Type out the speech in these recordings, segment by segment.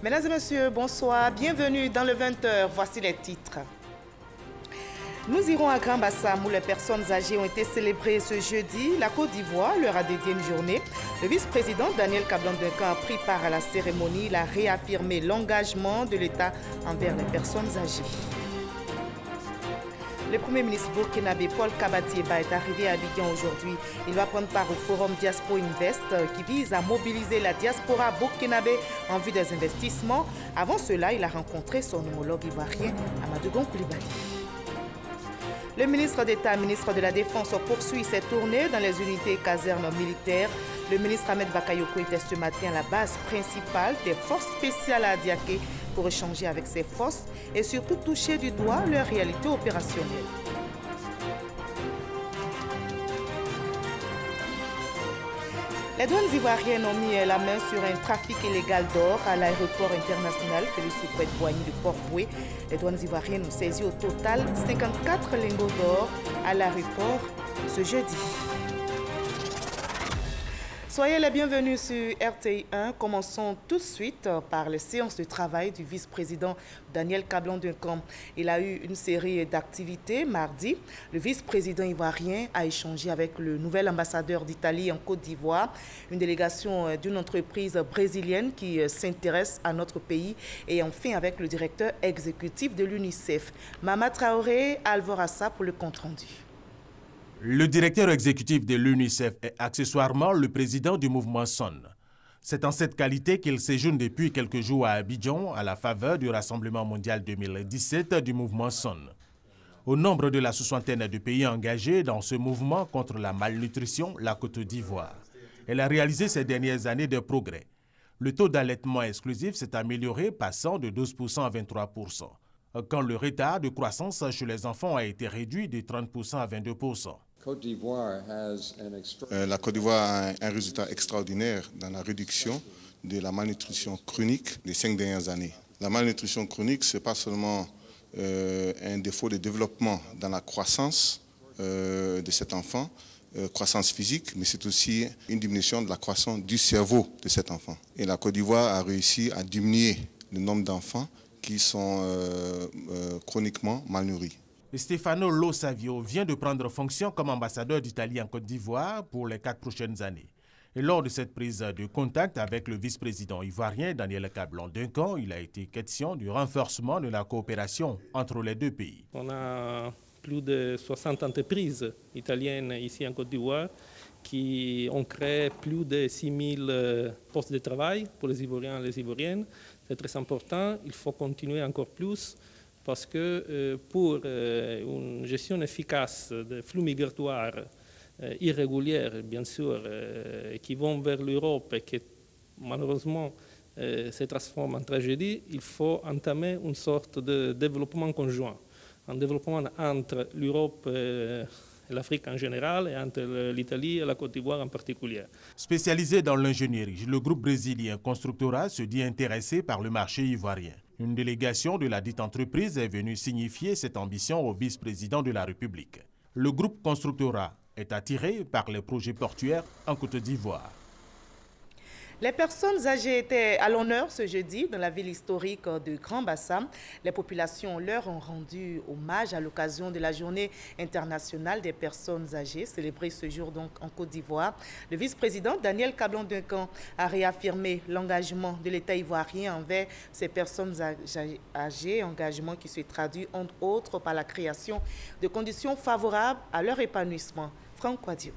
Mesdames et messieurs, bonsoir. Bienvenue dans le 20h. Voici les titres. Nous irons à Grand Bassam où les personnes âgées ont été célébrées ce jeudi. La Côte d'Ivoire leur a dédié une journée. Le vice-président Daniel Kablan-Duncan a pris part à la cérémonie. Il a réaffirmé l'engagement de l'État envers les personnes âgées. Le Premier ministre burkinabé Paul Kabatieba est arrivé à Abidjan aujourd'hui. Il va prendre part au forum Diaspo Invest qui vise à mobiliser la diaspora burkinabé en vue des investissements. Avant cela, il a rencontré son homologue ivoirien Amadou Gon Coulibaly. Le ministre d'État, ministre de la Défense, poursuit ses tournées dans les unités casernes militaires. Le ministre Ahmed Bakayoko était ce matin à la base principale des forces spéciales à Diaké pour échanger avec ces forces et surtout toucher du doigt leur réalité opérationnelle. Les douanes ivoiriennes ont mis la main sur un trafic illégal d'or à l'aéroport international Félix Houphouët-Boigny de Port-Boué. Les douanes ivoiriennes ont saisi au total 54 lingots d'or à l'aéroport ce jeudi. Soyez les bienvenus sur RTI 1. Commençons tout de suite par les séances de travail du vice-président Daniel Kablan-Duncan. Il a eu une série d'activités mardi. Le vice-président ivoirien a échangé avec le nouvel ambassadeur d'Italie en Côte d'Ivoire, une délégation d'une entreprise brésilienne qui s'intéresse à notre pays et enfin avec le directeur exécutif de l'UNICEF, Mama Traoré Alvorassa pour le compte-rendu. Le directeur exécutif de l'UNICEF est accessoirement le président du mouvement SON. C'est en cette qualité qu'il séjourne depuis quelques jours à Abidjan à la faveur du Rassemblement mondial 2017 du mouvement SON. Au nombre de la soixantaine de pays engagés dans ce mouvement contre la malnutrition, la Côte d'Ivoire. Elle a réalisé ces dernières années des progrès. Le taux d'allaitement exclusif s'est amélioré, passant de 12% à 23%, quand le retard de croissance chez les enfants a été réduit de 30% à 22%. La Côte d'Ivoire a un résultat extraordinaire dans la réduction de la malnutrition chronique des 5 dernières années. La malnutrition chronique, ce n'est pas seulement un défaut de développement dans la croissance de cet enfant, croissance physique, mais c'est aussi une diminution de la croissance du cerveau de cet enfant. Et la Côte d'Ivoire a réussi à diminuer le nombre d'enfants qui sont chroniquement malnourris. Stefano Lo Savio vient de prendre fonction comme ambassadeur d'Italie en Côte d'Ivoire pour les 4 prochaines années. Et lors de cette prise de contact avec le vice-président ivoirien Daniel Kablan-Duncan, il a été question du renforcement de la coopération entre les deux pays. On a plus de 60 entreprises italiennes ici en Côte d'Ivoire qui ont créé plus de 6000 postes de travail pour les Ivoiriens et les Ivoiriennes. C'est très important, il faut continuer encore plus parce que pour une gestion efficace des flux migratoires irréguliers, bien sûr, qui vont vers l'Europe et qui malheureusement se transforment en tragédie, il faut entamer une sorte de développement conjoint, un développement entre l'Europe et l'Afrique en général et entre l'Italie et la Côte d'Ivoire en particulier. Spécialisé dans l'ingénierie, le groupe brésilien Constructora se dit intéressé par le marché ivoirien. Une délégation de la dite entreprise est venue signifier cette ambition au vice-président de la République. Le groupe Constructora est attiré par les projets portuaires en Côte d'Ivoire. Les personnes âgées étaient à l'honneur ce jeudi dans la ville historique de Grand Bassam. Les populations leur ont rendu hommage à l'occasion de la journée internationale des personnes âgées, célébrée ce jour donc en Côte d'Ivoire. Le vice-président Daniel Kablan-Duncan a réaffirmé l'engagement de l'État ivoirien envers ces personnes âgées, engagement qui se traduit entre autres par la création de conditions favorables à leur épanouissement. Franck Quadio.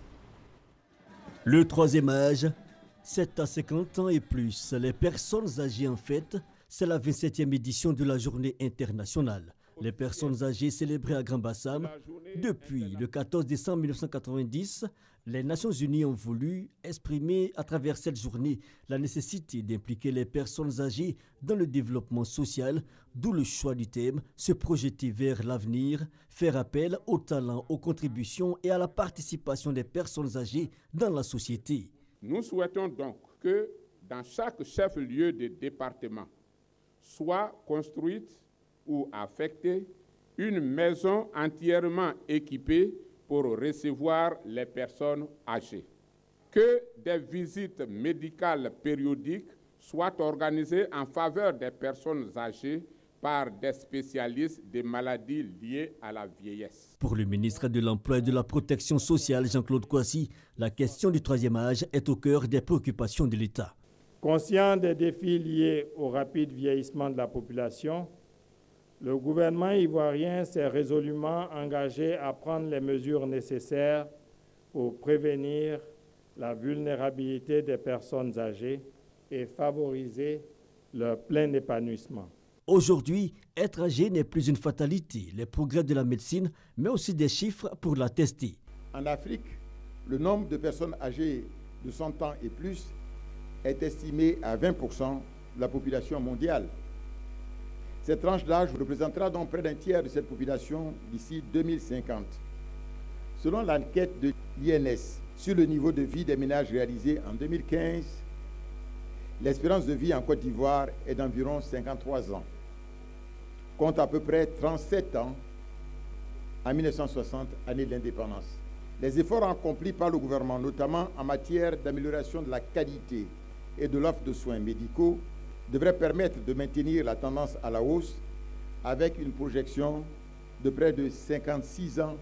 Le troisième âge, 7 à 50 ans et plus, les personnes âgées en fête, c'est la 27e édition de la journée internationale. Les personnes âgées célébrées à Grand Bassam, depuis le 14 décembre 1990, les Nations Unies ont voulu exprimer à travers cette journée la nécessité d'impliquer les personnes âgées dans le développement social, d'où le choix du thème, se projeter vers l'avenir, faire appel aux talents, aux contributions et à la participation des personnes âgées dans la société. Nous souhaitons donc que dans chaque chef-lieu de département soit construite ou affectée une maison entièrement équipée pour recevoir les personnes âgées. Que des visites médicales périodiques soit organisé en faveur des personnes âgées par des spécialistes des maladies liées à la vieillesse. Pour le ministre de l'Emploi et de la Protection sociale, Jean-Claude Kouassi, la question du troisième âge est au cœur des préoccupations de l'État. Conscient des défis liés au rapide vieillissement de la population, le gouvernement ivoirien s'est résolument engagé à prendre les mesures nécessaires pour prévenir la vulnérabilité des personnes âgées et favoriser leur plein épanouissement. Aujourd'hui, être âgé n'est plus une fatalité. Les progrès de la médecine, mais aussi des chiffres pour l'attester. En Afrique, le nombre de personnes âgées de 100 ans et plus est estimé à 20% de la population mondiale. Cette tranche d'âge représentera donc près d'un tiers de cette population d'ici 2050. Selon l'enquête de l'INS sur le niveau de vie des ménages réalisée en 2015, l'espérance de vie en Côte d'Ivoire est d'environ 53 ans, compte à peu près 37 ans en 1960, année de l'indépendance. Les efforts accomplis par le gouvernement, notamment en matière d'amélioration de la qualité et de l'offre de soins médicaux, devraient permettre de maintenir la tendance à la hausse avec une projection de près de 56 ans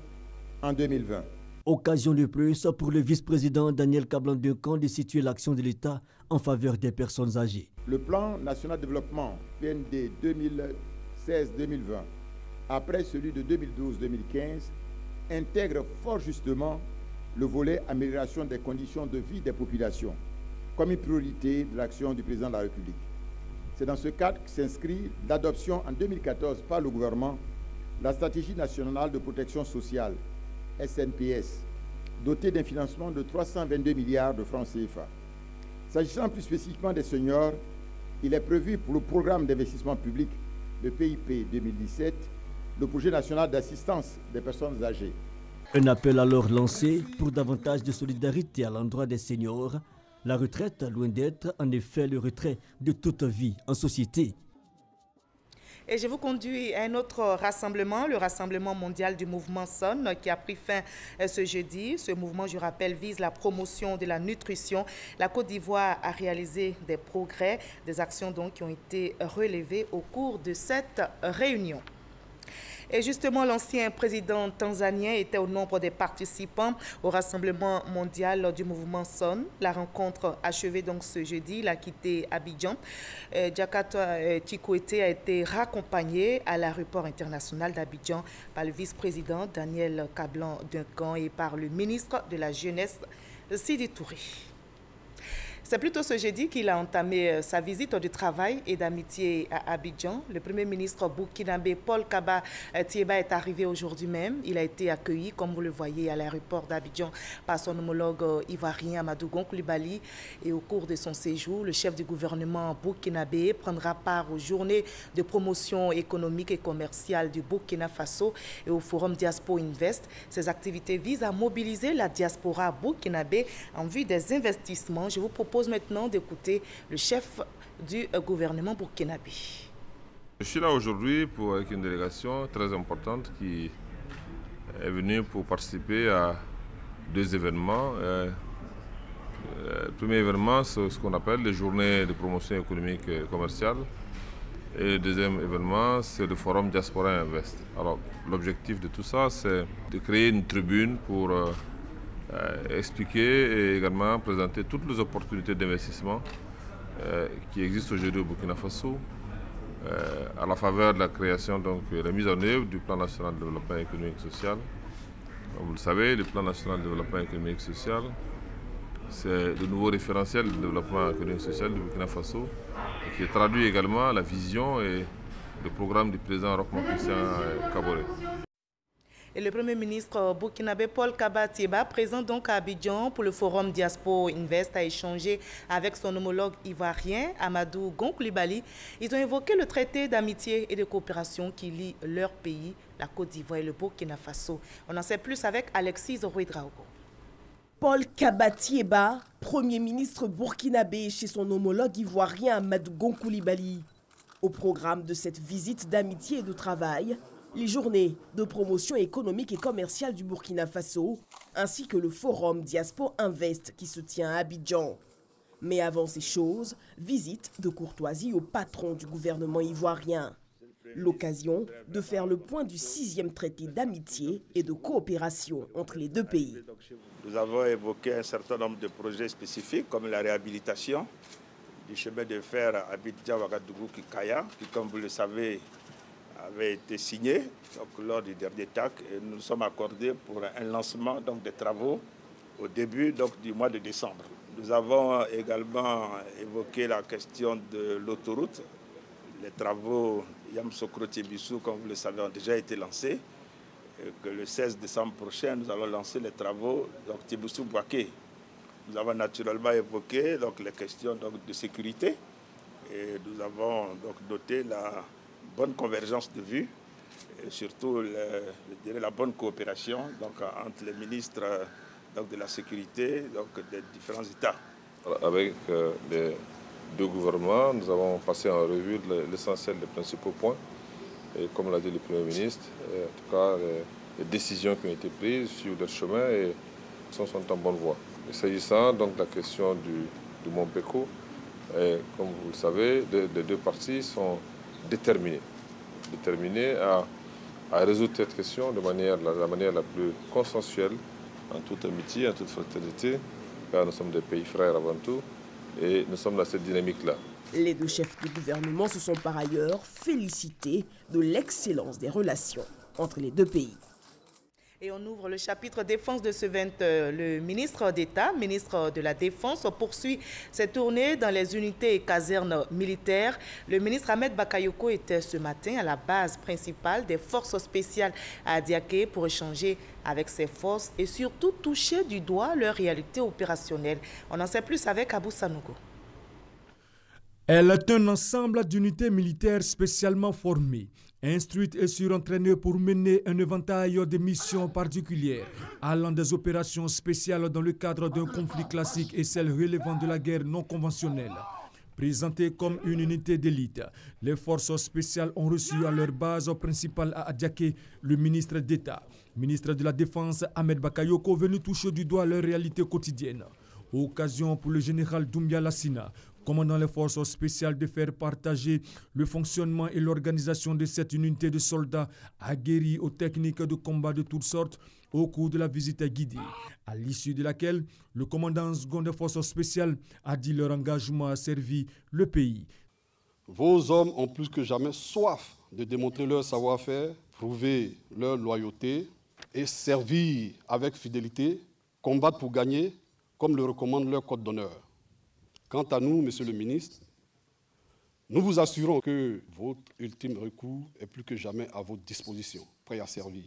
en 2020. Occasion de plus pour le vice-président Daniel Kablan-Duncan de situer l'action de l'État en faveur des personnes âgées. Le plan national de développement PND 2016-2020, après celui de 2012-2015, intègre fort justement le volet amélioration des conditions de vie des populations comme une priorité de l'action du président de la République. C'est dans ce cadre que s'inscrit l'adoption en 2014 par le gouvernement de la stratégie nationale de protection sociale, SNPS, dotée d'un financement de 322 milliards de francs CFA. S'agissant plus spécifiquement des seniors, il est prévu pour le programme d'investissement public, le PIP 2017, le projet national d'assistance des personnes âgées. Un appel alors lancé pour davantage de solidarité à l'endroit des seniors. La retraite, loin d'être en effet le retrait de toute vie en société. Et je vous conduis à un autre rassemblement, le Rassemblement mondial du mouvement SON, qui a pris fin ce jeudi. Ce mouvement, je rappelle, vise la promotion de la nutrition. La Côte d'Ivoire a réalisé des progrès, des actions donc qui ont été relevées au cours de cette réunion. Et justement, l'ancien président tanzanien était au nombre des participants au Rassemblement mondial du mouvement SON. La rencontre achevée donc ce jeudi, il a quitté Abidjan. Diakato Kikwete a été raccompagné à l'aéroport international d'Abidjan par le vice-président Daniel Kablan-Duncan et par le ministre de la Jeunesse, Sidi Touré. C'est plutôt ce jeudi qu'il a entamé sa visite de travail et d'amitié à Abidjan. Le Premier ministre burkinabé Paul Kaba-Tieba est arrivé aujourd'hui même. Il a été accueilli, comme vous le voyez, à l'aéroport d'Abidjan par son homologue ivoirien Amadou Gon Coulibaly. Et au cours de son séjour, le chef du gouvernement burkinabé prendra part aux journées de promotion économique et commerciale du Burkina Faso et au forum Diaspo Invest. Ces activités visent à mobiliser la diaspora burkinabé en vue des investissements. Je vous propose maintenant d'écouter le chef du gouvernement burkinabé. Je suis là aujourd'hui avec une délégation très importante qui est venue pour participer à deux événements. Le premier événement, c'est ce qu'on appelle les journées de promotion économique et commerciale. Et le deuxième événement, c'est le forum Diaspora Invest. Alors, l'objectif de tout ça, c'est de créer une tribune pour expliquer et également présenter toutes les opportunités d'investissement qui existent aujourd'hui au Burkina Faso à la faveur de la création, donc la mise en œuvre du plan national de développement économique et social. Comme vous le savez, le plan national de développement économique et social, c'est le nouveau référentiel de développement économique et social du Burkina Faso qui traduit également la vision et le programme du président Roch-Marc-Christian Kaboré. Et le Premier ministre burkinabé Paul Kaba-Tieba, présent donc à Abidjan pour le forum Diaspo Invest, a échangé avec son homologue ivoirien Amadou Gon Coulibaly. Ils ont évoqué le traité d'amitié et de coopération qui lie leurs pays, la Côte d'Ivoire et le Burkina Faso. On en sait plus avec Alexis Ouédraogo. Paul Kaba-Tieba, Premier ministre burkinabé chez son homologue ivoirien Amadou Gon Coulibaly. Au programme de cette visite d'amitié et de travail, les journées de promotion économique et commerciale du Burkina Faso, ainsi que le forum Diaspo Invest qui se tient à Abidjan. Mais avant ces choses, visite de courtoisie au patron du gouvernement ivoirien. L'occasion de faire le point du 6e traité d'amitié et de coopération entre les deux pays. Nous avons évoqué un certain nombre de projets spécifiques comme la réhabilitation du chemin de fer Abidjan-Ouagadougou-Kikaya, qui, comme vous le savez, avait été signé lors du dernier TAC. Et nous nous sommes accordés pour un lancement des travaux au début du mois de décembre. Nous avons également évoqué la question de l'autoroute. Les travaux Yamsokro-Tiebissou, comme vous le savez, ont déjà été lancés. Et que le 16 décembre prochain, nous allons lancer les travaux Tiebissou-Bouaké. Nous avons naturellement évoqué les questions de sécurité. Et nous avons noté la bonne convergence de vues et surtout la bonne coopération entre les ministres de la sécurité des différents États. Avec les deux gouvernements, nous avons passé en revue l'essentiel des principaux points. Et comme l'a dit le Premier ministre, en tout cas, les décisions qui ont été prises sur leur chemin et sont en bonne voie. S'agissant de la question du Mont Péco, comme vous le savez, les deux parties sont déterminées à résoudre cette question de la manière la plus consensuelle, en toute amitié, en toute fraternité, car nous sommes des pays frères avant tout, et nous sommes dans cette dynamique-là. Les deux chefs du gouvernement se sont par ailleurs félicités de l'excellence des relations entre les deux pays. Et on ouvre le chapitre défense de ce 20. Le ministre d'État, ministre de la Défense, poursuit ses tournées dans les unités et casernes militaires. Le ministre Ahmed Bakayoko était ce matin à la base principale des forces spéciales à Adiaké pour échanger avec ses forces et surtout toucher du doigt leur réalité opérationnelle. On en sait plus avec Abou Sanogo. Elle est un ensemble d'unités militaires spécialement formées, instruites et surentraînées pour mener un éventail de missions particulières, allant des opérations spéciales dans le cadre d'un conflit classique et celles relevant de la guerre non conventionnelle. Présentées comme une unité d'élite, les forces spéciales ont reçu à leur base principale à Adiaké le ministre d'État, ministre de la Défense Ahmed Bakayoko, venu toucher du doigt leur réalité quotidienne. Occasion pour le général Doumbia Lassina, commandant les forces spéciales, de faire partager le fonctionnement et l'organisation de cette unité de soldats aguerris aux techniques de combat de toutes sortes au cours de la visite guidée, à l'issue de laquelle le commandant second des forces spéciales a dit leur engagement à servir le pays. Vos hommes ont plus que jamais soif de démontrer leur savoir-faire, prouver leur loyauté et servir avec fidélité, combattre pour gagner, comme le recommande leur code d'honneur. Quant à nous, Monsieur le ministre, nous vous assurons que votre ultime recours est plus que jamais à votre disposition, prêt à servir.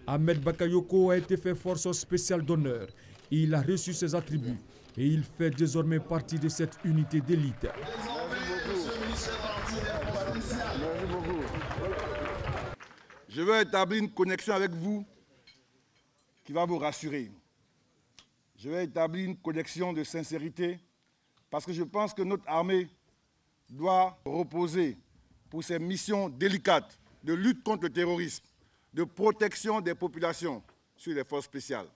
Ahmed Bakayoko a été fait force spéciale d'honneur. Il a reçu ses attributs et il fait désormais partie de cette unité d'élite. Je veux établir une connexion avec vous qui va vous rassurer. Je vais établir une connexion de sincérité parce que je pense que notre armée doit reposer pour ses missions délicates de lutte contre le terrorisme, de protection des populations sur les forces spéciales.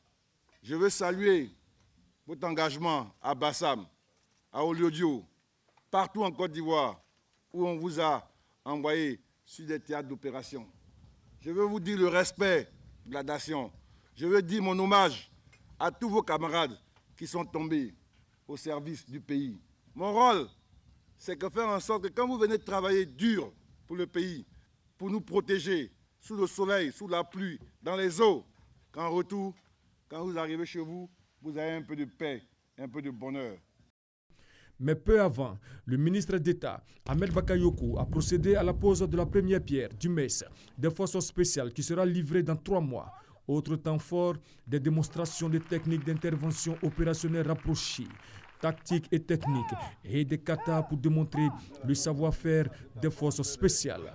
Je veux saluer votre engagement à Bassam, à Oliodio, partout en Côte d'Ivoire, où on vous a envoyé sur des théâtres d'opération. Je veux vous dire le respect de la nation. Je veux dire mon hommage à tous vos camarades qui sont tombés au service du pays. Mon rôle, c'est de faire en sorte que quand vous venez travailler dur pour le pays, pour nous protéger sous le soleil, sous la pluie, dans les eaux, qu'en retour, quand vous arrivez chez vous, vous avez un peu de paix, un peu de bonheur. Mais peu avant, le ministre d'État, Ahmed Bakayoko, a procédé à la pose de la première pierre du MES, des forces spéciales qui sera livrée dans 3 mois. Autre temps fort, des démonstrations de techniques d'intervention opérationnelle rapprochées, tactiques et techniques, et des katas pour démontrer le savoir-faire des forces spéciales.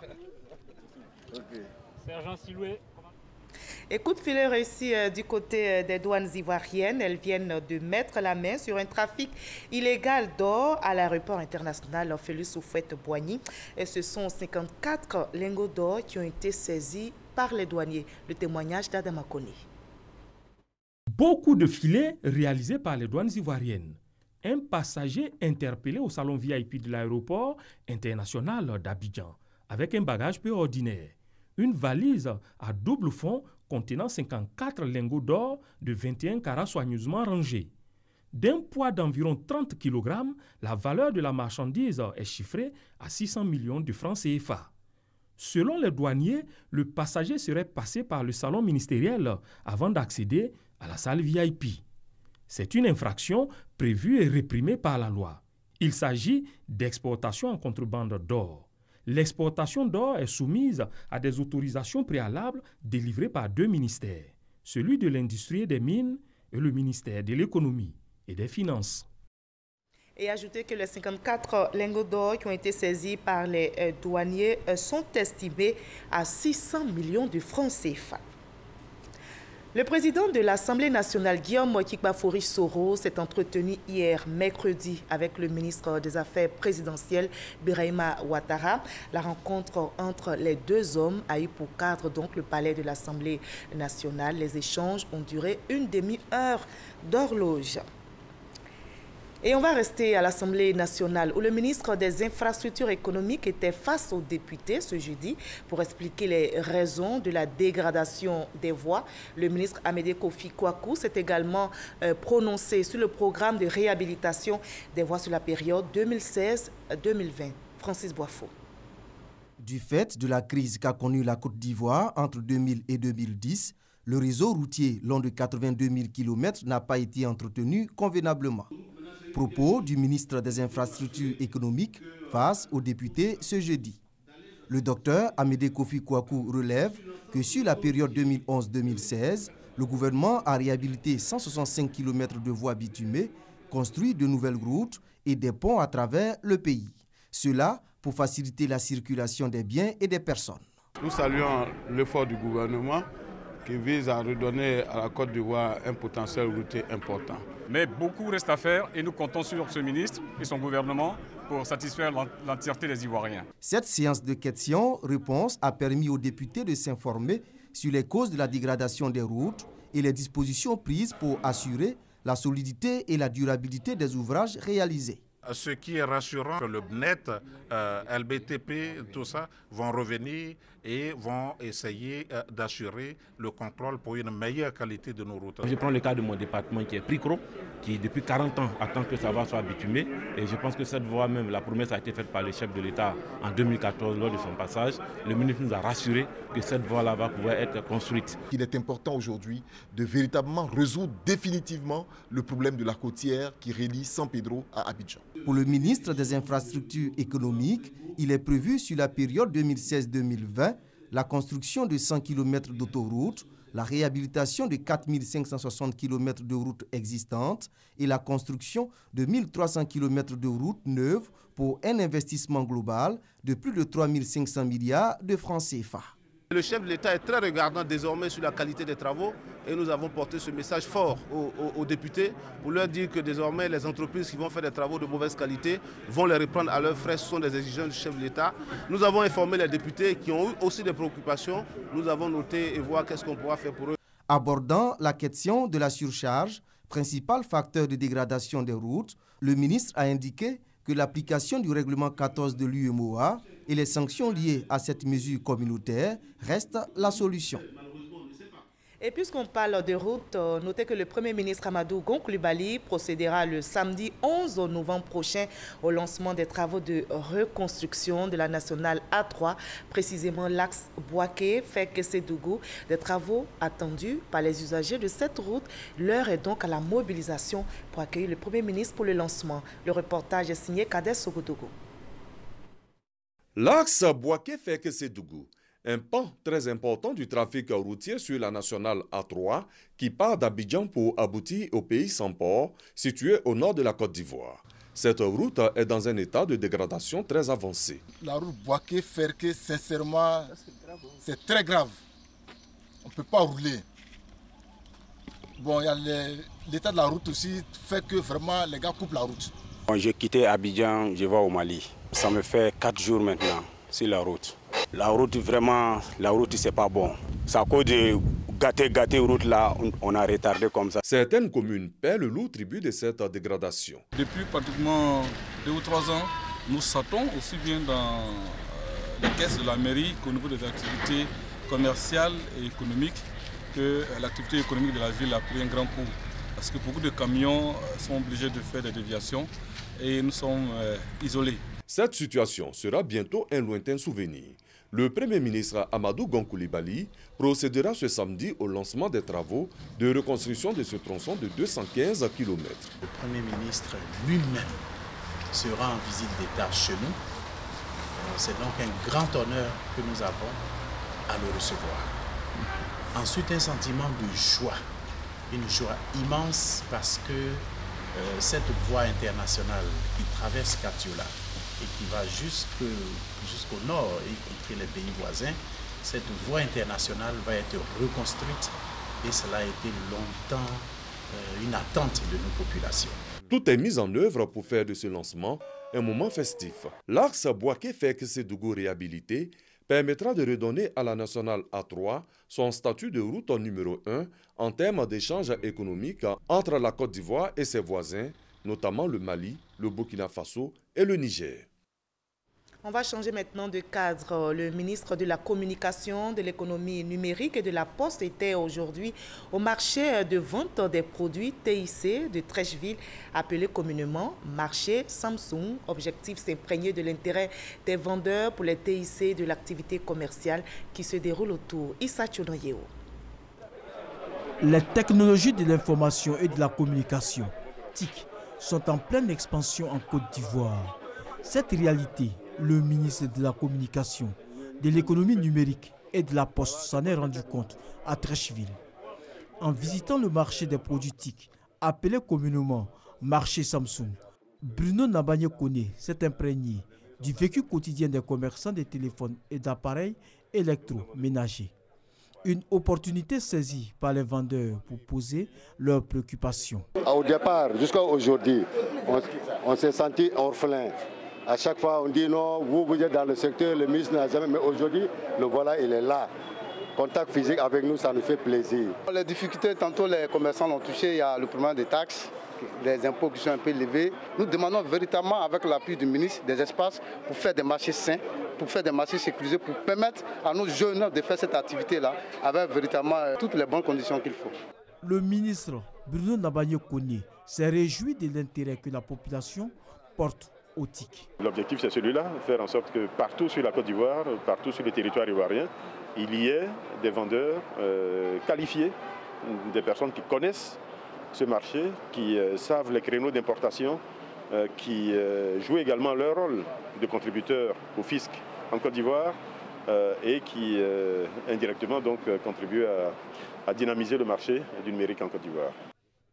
Sergent Siloué. Et coup de filet réussi du côté des douanes ivoiriennes. Elles viennent de mettre la main sur un trafic illégal d'or à l'aéroport international Félix Houphouët-Boigny. Et ce sont 54 lingots d'or qui ont été saisis par les douaniers. Le témoignage d'Adama Koné. Beaucoup de filets réalisés par les douanes ivoiriennes. un passager interpellé au salon VIP de l'aéroport international d'Abidjan avec un bagage peu ordinaire. Une valise à double fond contenant 54 lingots d'or de 21 carats soigneusement rangés. D'un poids d'environ 30 kg, la valeur de la marchandise est chiffrée à 600 millions de francs CFA. Selon les douaniers, le passager serait passé par le salon ministériel avant d'accéder à la salle VIP. C'est une infraction prévue et réprimée par la loi. Il s'agit d'exportation en contrebande d'or. L'exportation d'or est soumise à des autorisations préalables délivrées par 2 ministères, celui de l'industrie et des mines et le ministère de l'économie et des finances. Et ajouter que les 54 lingots d'or qui ont été saisis par les douaniers sont estimés à 600 millions de francs CFA. Le président de l'Assemblée nationale, Guillaume Kikbafori Soro, s'est entretenu hier mercredi avec le ministre des Affaires présidentielles, Birahima Ouattara. La rencontre entre les deux hommes a eu pour cadre donc le palais de l'Assemblée nationale. Les échanges ont duré une demi-heure d'horloge. Et on va rester à l'Assemblée nationale où le ministre des Infrastructures économiques était face aux députés ce jeudi pour expliquer les raisons de la dégradation des voies. Le ministre Amédée Kofi Kouakou s'est également prononcé sur le programme de réhabilitation des voies sur la période 2016-2020. Francis Boifo. Du fait de la crise qu'a connue la Côte d'Ivoire entre 2000 et 2010, le réseau routier long de 82 000 km n'a pas été entretenu convenablement. Propos du ministre des Infrastructures économiques face aux députés ce jeudi. Le docteur Amédée Kofi Kouakou relève que sur la période 2011-2016, le gouvernement a réhabilité 165 km de voies bitumées, construit de nouvelles routes et des ponts à travers le pays. Cela pour faciliter la circulation des biens et des personnes. Nous saluons l'effort du gouvernement qui vise à redonner à la Côte d'Ivoire un potentiel routier important. Mais beaucoup reste à faire et nous comptons sur ce ministre et son gouvernement pour satisfaire l'entièreté des Ivoiriens. Cette séance de questions-réponses a permis aux députés de s'informer sur les causes de la dégradation des routes et les dispositions prises pour assurer la solidité et la durabilité des ouvrages réalisés. Ce qui est rassurant, que le BNET, LBTP, tout ça, vont revenir et vont essayer d'assurer le contrôle pour une meilleure qualité de nos routes. Je prends le cas de mon département qui est Pricro, qui depuis 40 ans attend que sa voie soit bitumée. Et je pense que cette voie même, la promesse a été faite par le chef de l'État en 2014 lors de son passage. Le ministre nous a rassuré que cette voie-là va pouvoir être construite. Il est important aujourd'hui de véritablement résoudre définitivement le problème de la côtière qui relie San Pedro à Abidjan. Pour le ministre des Infrastructures économiques, il est prévu sur la période 2016-2020 la construction de 100 km d'autoroutes, la réhabilitation de 4 560 km de routes existantes et la construction de 1 300 km de routes neuves pour un investissement global de plus de 3 500 milliards de francs CFA. Le chef de l'État est très regardant désormais sur la qualité des travaux et nous avons porté ce message fort aux députés pour leur dire que désormais les entreprises qui vont faire des travaux de mauvaise qualité vont les reprendre à leurs frais. Ce sont des exigences du chef de l'État. Nous avons informé les députés qui ont eu aussi des préoccupations. Nous avons noté et voir qu'est-ce qu'on pourra faire pour eux. Abordant la question de la surcharge, principal facteur de dégradation des routes, le ministre a indiqué que l'application du règlement 14 de l'UEMOA et les sanctions liées à cette mesure communautaire restent la solution. Et puisqu'on parle de route, notez que le Premier ministre Amadou Gon Coulibaly procédera le samedi 11 novembre prochain au lancement des travaux de reconstruction de la nationale A3, précisément l'axe Bouaké-Fek-Sédougou, des travaux attendus par les usagers de cette route. L'heure est donc à la mobilisation pour accueillir le Premier ministre pour le lancement. Le reportage est signé Kader Sogodogo. L'axe Bouaké-Fek-Sédougou, un pan très important du trafic routier sur la nationale A3 qui part d'Abidjan pour aboutir au pays sans port, situé au nord de la Côte d'Ivoire. Cette route est dans un état de dégradation très avancé. La route Bouaké-Ferké, sincèrement, c'est très grave. On ne peut pas rouler. Bon, il y a l'état de la route aussi fait que vraiment les gars coupent la route. Quand j'ai quitté Abidjan, je vais au Mali. Ça me fait 4 jours maintenant sur la route. La route, vraiment, c'est pas bon. C'est à cause de gâter route là, on a retardé comme ça. Certaines communes paient le lourd tribut de cette dégradation. Depuis pratiquement 2 ou 3 ans, nous sautons aussi bien dans les caisses de la mairie qu'au niveau des activités commerciales et économiques, que l'activité économique de la ville a pris un grand coup. Parce que beaucoup de camions sont obligés de faire des déviations et nous sommes isolés. Cette situation sera bientôt un lointain souvenir. Le Premier ministre Amadou Gon Coulibaly procédera ce samedi au lancement des travaux de reconstruction de ce tronçon de 215 km. Le Premier ministre lui-même sera en visite d'État chez nous. C'est donc un grand honneur que nous avons à le recevoir. Ensuite, un sentiment de joie, une joie immense parce que cette voie internationale qui traverse Katiola et qui va jusqu'au nord, y compris les pays voisins, cette voie internationale va être reconstruite et cela a été longtemps une attente de nos populations. Tout est mis en œuvre pour faire de ce lancement un moment festif. L'axe Bouaké-Fek-Sédougou réhabilité permettra de redonner à la nationale A3 son statut de route numéro 1 en termes d'échanges économiques entre la Côte d'Ivoire et ses voisins, notamment le Mali, le Burkina Faso et le Niger. On va changer maintenant de cadre. Le ministre de la Communication, de l'économie numérique et de la Poste était aujourd'hui au marché de vente des produits TIC de Trècheville, appelé communément marché Samsung. Objectif, s'imprégner de l'intérêt des vendeurs pour les TIC de l'activité commerciale qui se déroule autour. Issa Tchonoyeo. Les technologies de l'information et de la communication, TIC, sont en pleine expansion en Côte d'Ivoire. Cette réalité, le ministre de la Communication, de l'économie numérique et de la Poste s'en est rendu compte à Trècheville. En visitant le marché des produits TIC, appelé communément marché Samsung, Bruno Nabanye-Koné s'est imprégné du vécu quotidien des commerçants de téléphones et d'appareils électroménagers. Une opportunité saisie par les vendeurs pour poser leurs préoccupations. Au départ, jusqu'à aujourd'hui, on s'est senti orphelin. À chaque fois, on dit non, vous êtes dans le secteur, le ministre n'a jamais. Mais aujourd'hui, le voilà, il est là. Contact physique avec nous, ça nous fait plaisir. Les difficultés, tantôt les commerçants l'ont touché, il y a le problème des taxes, des impôts qui sont un peu élevés. Nous demandons véritablement, avec l'appui du ministre, des espaces pour faire des marchés sains, pour faire des marchés sécurisés, pour permettre à nos jeunes de faire cette activité-là avec véritablement toutes les bonnes conditions qu'il faut. Le ministre Bruno Nabanye-Koné s'est réjoui de l'intérêt que la population porte au TIC. L'objectif, c'est celui-là, faire en sorte que partout sur la Côte d'Ivoire, partout sur les territoires ivoiriens, il y ait des vendeurs qualifiés, des personnes qui connaissent ce marché, qui savent les créneaux d'importation, qui jouent également leur rôle de contributeurs au fisc en Côte d'Ivoire et qui indirectement donc contribuent à dynamiser le marché du numérique en Côte d'Ivoire.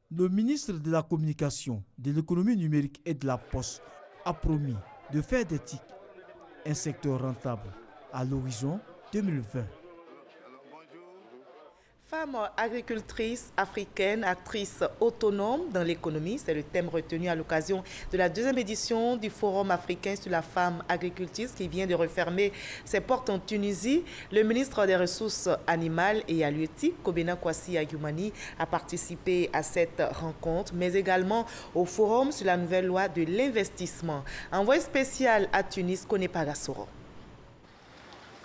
Le ministre de la Communication, de l'économie numérique et de la Poste a promis de faire des TIC un secteur rentable à l'horizon 2020. Femme agricultrice africaine, actrice autonome dans l'économie, c'est le thème retenu à l'occasion de la 2e édition du Forum africain sur la femme agricultrice qui vient de refermer ses portes en Tunisie. Le ministre des Ressources animales et halieutiques, Kobena Kwasi Ayoumani, a participé à cette rencontre, mais également au Forum sur la nouvelle loi de l'investissement. Envoyé spécial à Tunis, Kone Pagassoro.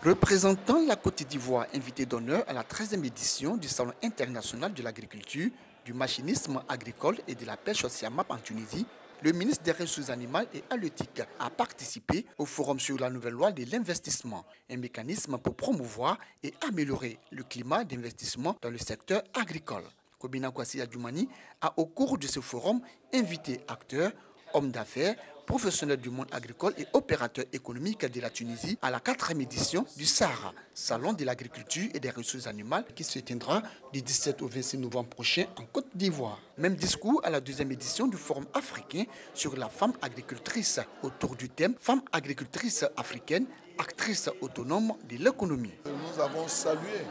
Représentant la Côte d'Ivoire, invité d'honneur à la 13e édition du Salon international de l'agriculture, du machinisme agricole et de la pêche au Siamap en Tunisie, le ministre des Ressources animales et halieutiques a participé au Forum sur la nouvelle loi de l'investissement, un mécanisme pour promouvoir et améliorer le climat d'investissement dans le secteur agricole. Kobena Kwasi Ayoumani a, au cours de ce forum, invité acteurs, hommes d'affaires, professionnels du monde agricole et opérateurs économiques de la Tunisie à la 4e édition du Sahara, Salon de l'agriculture et des ressources animales qui se tiendra du 17 au 26 novembre prochain en Côte d'Ivoire. Même discours à la 2e édition du Forum africain sur la femme agricultrice autour du thème Femme agricultrice africaine, actrice autonome de l'économie. Nous avons salué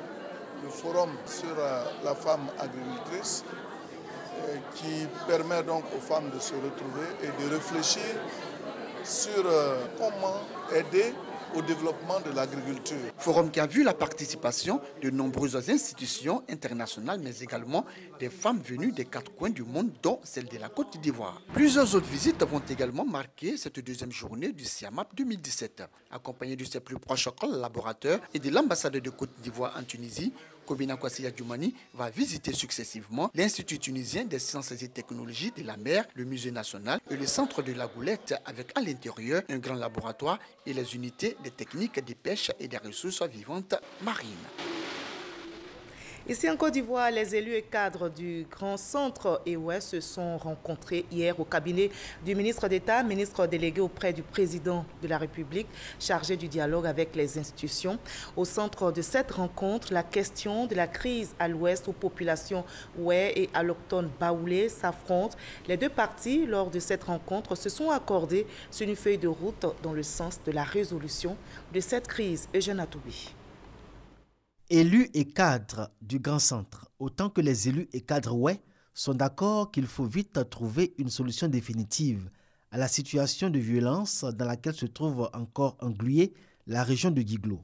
le Forum sur la femme agricultrice qui permet donc aux femmes de se retrouver et de réfléchir sur comment aider au développement de l'agriculture. Forum qui a vu la participation de nombreuses institutions internationales, mais également des femmes venues des 4 coins du monde, dont celle de la Côte d'Ivoire. Plusieurs autres visites vont également marquer cette deuxième journée du SIAMAP 2017. Accompagné de ses plus proches collaborateurs et de l'ambassadeur de Côte d'Ivoire en Tunisie, Kobina Kwasi Adjoumani va visiter successivement l'Institut tunisien des sciences et technologies de la mer, le musée national et le centre de la Goulette, avec à l'intérieur un grand laboratoire et les unités des techniques de pêche et des ressources vivantes marines. Ici en Côte d'Ivoire, les élus et cadres du Grand Centre EOS se sont rencontrés hier au cabinet du ministre d'État, ministre délégué auprès du président de la République, chargé du dialogue avec les institutions. Au centre de cette rencontre, la question de la crise à l'ouest où populations oué et allochtones baoulés s'affrontent. Les deux parties, lors de cette rencontre, se sont accordés sur une feuille de route dans le sens de la résolution de cette crise. Eugène Atoubi. Élus et cadres du Grand Centre, autant que les élus et cadres oué, sont d'accord qu'il faut vite trouver une solution définitive à la situation de violence dans laquelle se trouve encore engluée la région de Guiglo.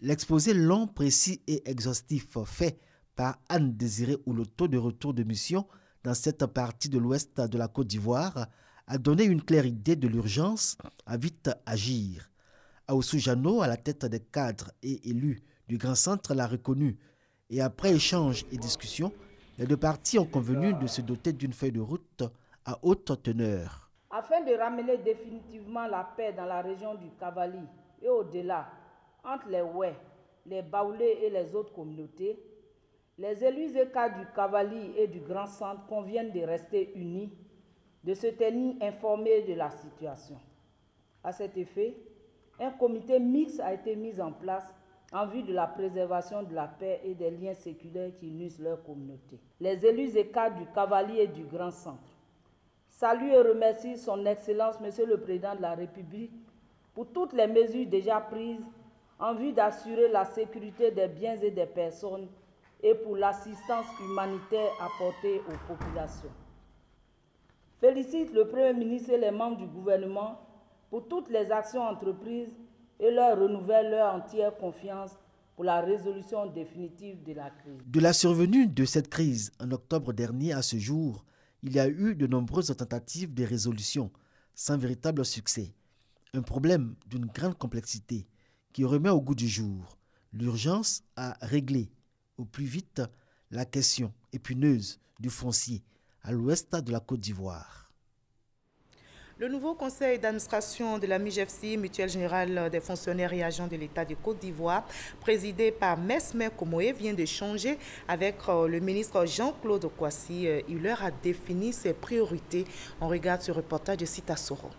L'exposé long, précis et exhaustif fait par Anne-Désirée Ouloto de retour de mission dans cette partie de l'ouest de la Côte d'Ivoire a donné une claire idée de l'urgence à vite agir. Aoussou Jano, à la tête des cadres et élus du Grand Centre, l'a reconnu. Et après échange et discussion, les deux parties ont convenu de se doter d'une feuille de route à haute teneur. Afin de ramener définitivement la paix dans la région du Cavali et au-delà, entre les Oué, les Baoulés et les autres communautés, les élus et cadres du Cavali et du Grand Centre conviennent de rester unis, de se tenir informés de la situation. À cet effet, un comité mixte a été mis en place en vue de la préservation de la paix et des liens séculaires qui unissent leur communauté. Les élus et cadres du Cavalier et du Grand Centre saluent et remercient son Excellence, Monsieur le Président de la République, pour toutes les mesures déjà prises en vue d'assurer la sécurité des biens et des personnes et pour l'assistance humanitaire apportée aux populations. Félicite le Premier ministre et les membres du gouvernement pour toutes les actions entreprises et leur renouvelle leur entière confiance pour la résolution définitive de la crise. De la survenue de cette crise en octobre dernier à ce jour, il y a eu de nombreuses tentatives de résolution sans véritable succès. Un problème d'une grande complexité qui remet au goût du jour l'urgence à régler au plus vite la question épineuse du foncier à l'ouest de la Côte d'Ivoire. Le nouveau conseil d'administration de la MUJFC, Mutuelle Générale des Fonctionnaires et Agents de l'État de Côte d'Ivoire, présidé par Mesmer Komoé, vient de changer avec le ministre Jean-Claude Kwasi. Il leur a défini ses priorités. On regarde ce reportage de Sita Soro.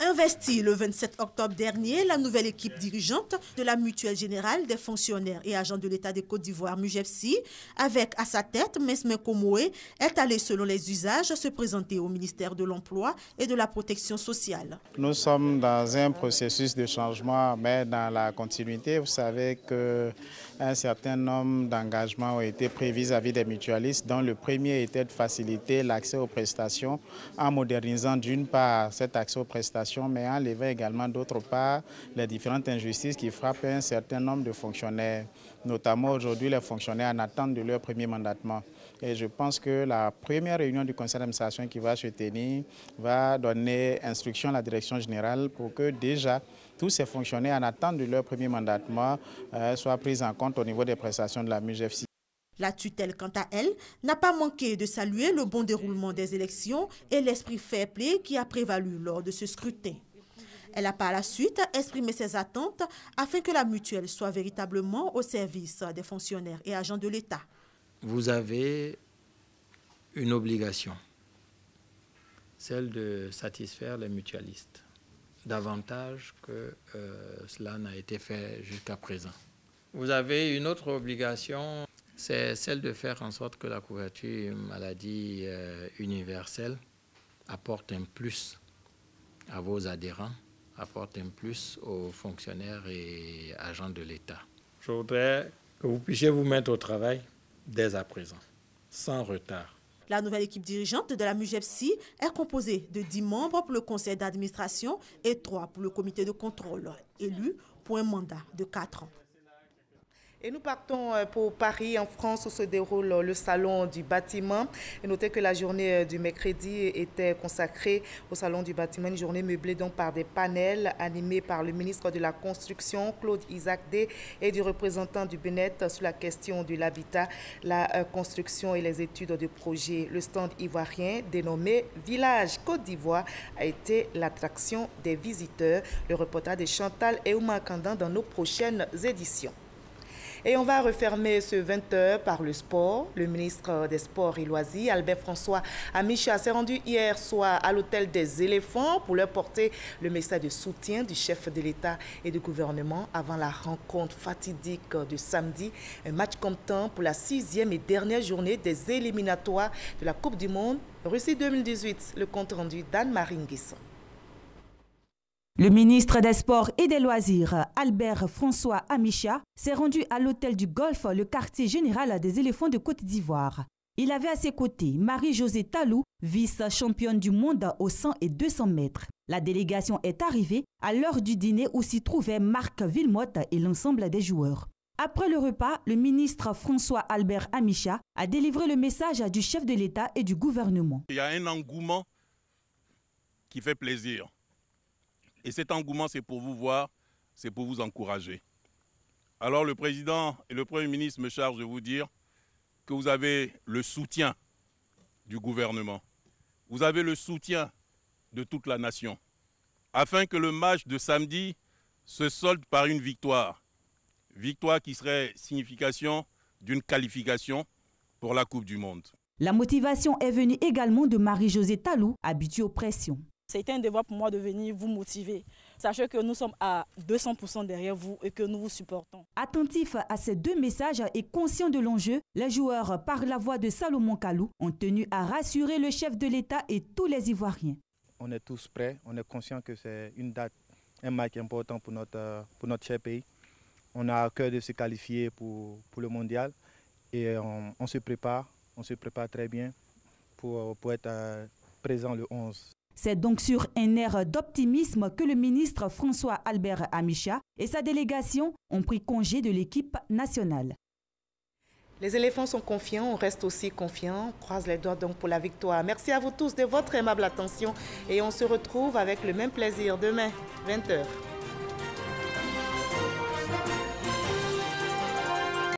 Investie le 27 octobre dernier, la nouvelle équipe dirigeante de la Mutuelle Générale des Fonctionnaires et Agents de l'État de Côte d'Ivoire, MUJFC, avec à sa tête Mesmer Komoé, est allée selon les usages se présenter au ministère de l'Emploi et de la Protection sociale. Nous sommes dans un processus de changement, mais dans la continuité. Vous savez qu'un certain nombre d'engagements ont été pris vis-à-vis des mutualistes, dont le premier était de faciliter l'accès aux prestations en modernisant d'une part cet accès aux prestations, mais en levant également d'autre part les différentes injustices qui frappent un certain nombre de fonctionnaires, notamment aujourd'hui les fonctionnaires en attente de leur premier mandatement. Et je pense que la première réunion du conseil d'administration qui va se tenir va donner instruction à la direction générale pour que déjà tous ces fonctionnaires en attente de leur premier mandatement soient pris en compte au niveau des prestations de la MUJFC. La tutelle, quant à elle, n'a pas manqué de saluer le bon déroulement des élections et l'esprit fair play qui a prévalu lors de ce scrutin. Elle a par la suite exprimé ses attentes afin que la mutuelle soit véritablement au service des fonctionnaires et agents de l'État. Vous avez une obligation, celle de satisfaire les mutualistes, davantage que cela n'a été fait jusqu'à présent. Vous avez une autre obligation, c'est celle de faire en sorte que la couverture maladie universelle apporte un plus à vos adhérents, apporte un plus aux fonctionnaires et agents de l'État. Je voudrais que vous puissiez vous mettre au travail dès à présent, sans retard. La nouvelle équipe dirigeante de la MUGEPSI est composée de 10 membres pour le conseil d'administration et 3 pour le comité de contrôle, élus pour un mandat de 4 ans. Et nous partons pour Paris, en France, où se déroule le salon du bâtiment. Et notez que la journée du mercredi était consacrée au salon du bâtiment, une journée meublée donc par des panels animés par le ministre de la Construction, Claude Isaac Day, et du représentant du BNET sur la question de l'habitat, la construction et les études de projet. Le stand ivoirien dénommé Village Côte d'Ivoire a été l'attraction des visiteurs. Le reportage de Chantal et Oumar Kandan dans nos prochaines éditions. Et on va refermer ce 20h par le sport. Le ministre des Sports et Loisirs, Albert François Amicha, s'est rendu hier soir à l'hôtel des éléphants pour leur porter le message de soutien du chef de l'État et du gouvernement avant la rencontre fatidique de samedi. Un match comptant pour la 6e et dernière journée des éliminatoires de la Coupe du Monde Russie 2018. Le compte rendu d'Anne-Marie Nguesson. Le ministre des Sports et des Loisirs, Albert François Amicha, s'est rendu à l'hôtel du Golfe, le quartier général des éléphants de Côte d'Ivoire. Il avait à ses côtés Marie-Josée Talou, vice-championne du monde aux 100 et 200 mètres. La délégation est arrivée à l'heure du dîner où s'y trouvaient Marc Villemotte et l'ensemble des joueurs. Après le repas, le ministre François Albert Amicha a délivré le message du chef de l'État et du gouvernement. Il y a un engouement qui fait plaisir. Et cet engouement, c'est pour vous voir, c'est pour vous encourager. Alors le président et le Premier ministre me chargent de vous dire que vous avez le soutien du gouvernement. Vous avez le soutien de toute la nation, afin que le match de samedi se solde par une victoire. Victoire qui serait signification d'une qualification pour la Coupe du Monde. La motivation est venue également de Marie-Josée Talou, habituée aux pressions. C'était un devoir pour moi de venir vous motiver. Sachez que nous sommes à 200% derrière vous et que nous vous supportons. Attentifs à ces deux messages et conscients de l'enjeu, les joueurs, par la voix de Salomon Kalou, ont tenu à rassurer le chef de l'État et tous les Ivoiriens. On est tous prêts, on est conscients que c'est une date, un match important pour notre cher pays. On a à cœur de se qualifier pour le mondial et on se prépare très bien pour être présent le 11. C'est donc sur un air d'optimisme que le ministre François Albert Amicha et sa délégation ont pris congé de l'équipe nationale. Les éléphants sont confiants, on reste aussi confiants. On croise les doigts donc pour la victoire. Merci à vous tous de votre aimable attention et on se retrouve avec le même plaisir demain, 20h.